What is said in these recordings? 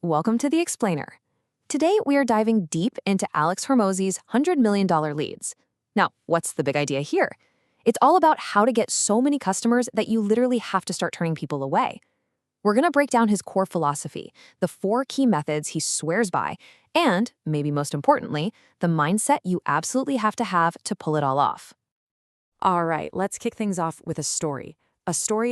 Welcome to The Explainer. Today, we are diving deep into Alex Hormozi's $100 million leads. Now, what's the big idea here? It's all about how to get so many customers that you literally have to start turning people away. We're going to break down his core philosophy, the 4 key methods he swears by, and, maybe most importantly, the mindset you absolutely have to pull it all off. All right, let's kick things off with a story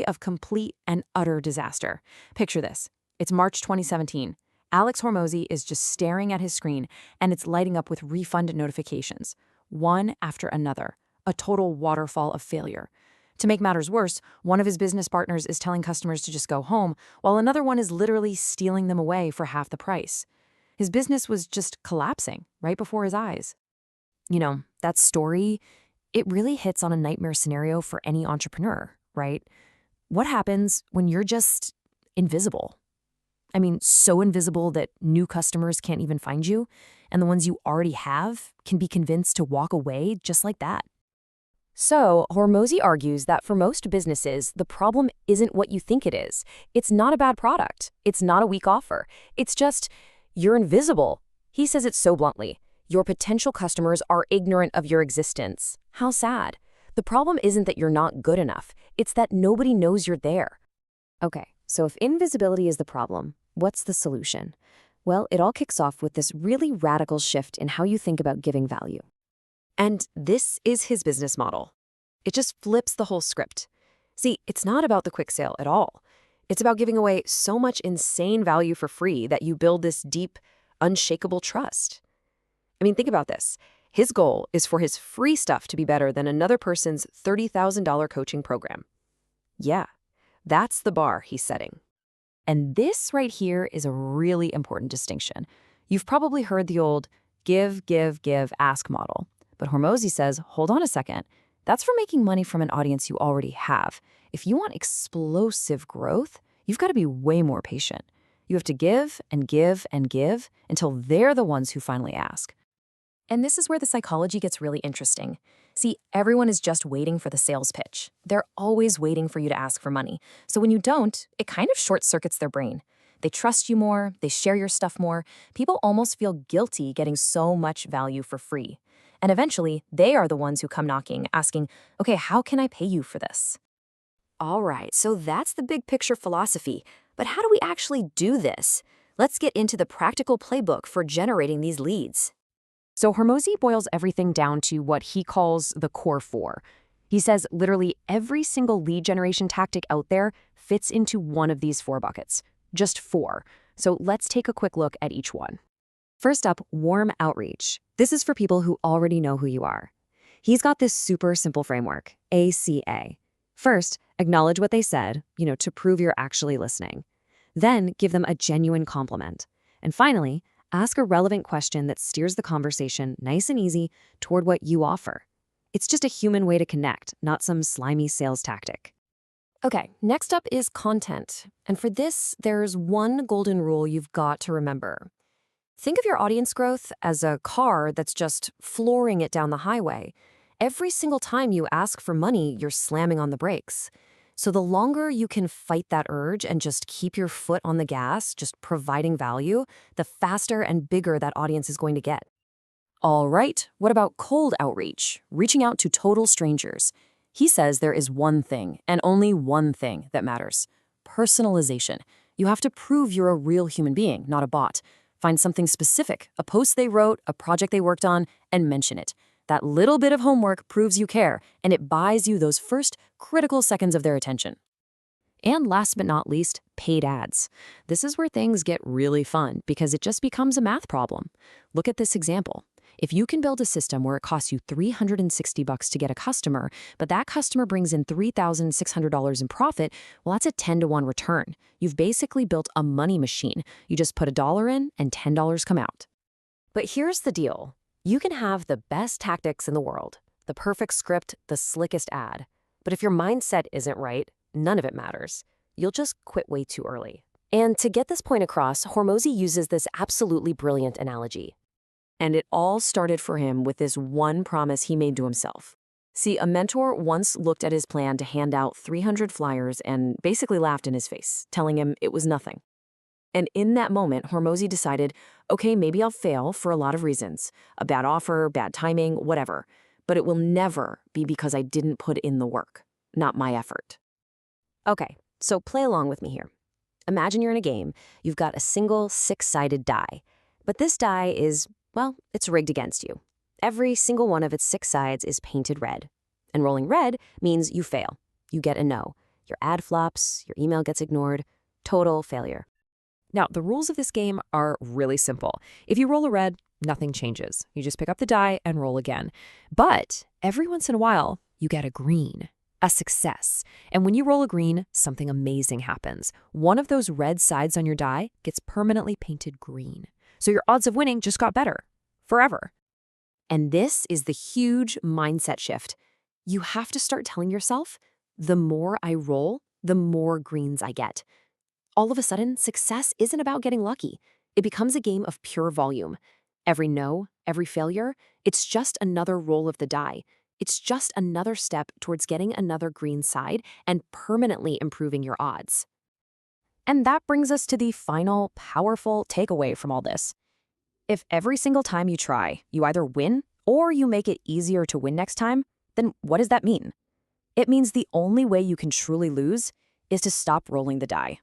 of complete and utter disaster. Picture this. It's March 2017. Alex Hormozi is just staring at his screen, and it's lighting up with refund notifications, one after another, a total waterfall of failure. To make matters worse, one of his business partners is telling customers to just go home, while another one is literally stealing them away for half the price. His business was just collapsing right before his eyes. That story, it really hits on a nightmare scenario for any entrepreneur, right? What happens when you're just invisible? I mean, so invisible that new customers can't even find you, and the ones you already have can be convinced to walk away just like that. So, Hormozi argues that for most businesses, the problem isn't what you think it is. It's not a bad product. It's not a weak offer. It's just, you're invisible. He says it so bluntly. Your potential customers are ignorant of your existence. How sad. The problem isn't that you're not good enough. It's that nobody knows you're there. Okay, so if invisibility is the problem, what's the solution? Well, it all kicks off with this really radical shift in how you think about giving value. And this is his business model. It just flips the whole script. See, it's not about the quick sale at all. It's about giving away so much insane value for free that you build this deep, unshakable trust. I mean, think about this. His goal is for his free stuff to be better than another person's $30,000 coaching program. Yeah, that's the bar he's setting. And this right here is a really important distinction. You've probably heard the old give, ask model. But Hormozi says, hold on a second. That's for making money from an audience you already have. If you want explosive growth, you've got to be way more patient. You have to give and give and give until they're the ones who finally ask. And this is where the psychology gets really interesting. See, everyone is just waiting for the sales pitch. They're always waiting for you to ask for money. So when you don't, it kind of short-circuits their brain. They trust you more, they share your stuff more. People almost feel guilty getting so much value for free. And eventually, they are the ones who come knocking, asking, okay, how can I pay you for this? All right, so that's the big picture philosophy. But how do we actually do this? Let's get into the practical playbook for generating these leads. So Hormozi boils everything down to what he calls the core 4. He says literally every single lead generation tactic out there fits into one of these 4 buckets. Just 4. So let's take a quick look at each one. First up, warm outreach. This is for people who already know who you are. He's got this super simple framework, ACA. First, acknowledge what they said, to prove you're actually listening. Then, give them a genuine compliment. And finally, ask a relevant question that steers the conversation nice and easy toward what you offer. It's just a human way to connect, not some slimy sales tactic. Okay, next up is content. And for this, there's one golden rule you've got to remember. Think of your audience growth as a car that's just flooring it down the highway. Every single time you ask for money, you're slamming on the brakes. So the longer you can fight that urge and just keep your foot on the gas, just providing value, the faster and bigger that audience is going to get. All right, what about cold outreach, reaching out to total strangers? He says there is one thing, and only one thing, that matters: personalization. You have to prove you're a real human being, not a bot. Find something specific, a post they wrote, a project they worked on, and mention it. That little bit of homework proves you care, and it buys you those first critical seconds of their attention. And last but not least, paid ads. This is where things get really fun because it just becomes a math problem. Look at this example. If you can build a system where it costs you $360 to get a customer, but that customer brings in $3,600 in profit, well, that's a 10-to-1 return. You've basically built a money machine. You just put $1 in and $10 come out. But here's the deal. You can have the best tactics in the world, the perfect script, the slickest ad. But if your mindset isn't right, none of it matters. You'll just quit way too early. And to get this point across, Hormozi uses this absolutely brilliant analogy. And it all started for him with this one promise he made to himself. See, a mentor once looked at his plan to hand out 300 flyers and basically laughed in his face, telling him it was nothing. And in that moment, Hormozi decided, okay, maybe I'll fail for a lot of reasons. A bad offer, bad timing, whatever. But it will never be because I didn't put in the work, not my effort. Okay, so play along with me here. Imagine you're in a game. You've got a single six-sided die. But this die is, well, it's rigged against you. Every single one of its six sides is painted red. And rolling red means you fail. You get a no. Your ad flops, your email gets ignored. Total failure. Now, the rules of this game are really simple. If you roll a red, nothing changes. You just pick up the die and roll again. But every once in a while, you get a green, a success. And when you roll a green, something amazing happens. One of those red sides on your die gets permanently painted green. So your odds of winning just got better. Forever. And this is the huge mindset shift. You have to start telling yourself, the more I roll, the more greens I get. All of a sudden, success isn't about getting lucky. It becomes a game of pure volume. Every no, every failure, it's just another roll of the die. It's just another step towards getting another green side and permanently improving your odds. And that brings us to the final, powerful takeaway from all this. If every single time you try, you either win or you make it easier to win next time, then what does that mean? It means the only way you can truly lose is to stop rolling the die.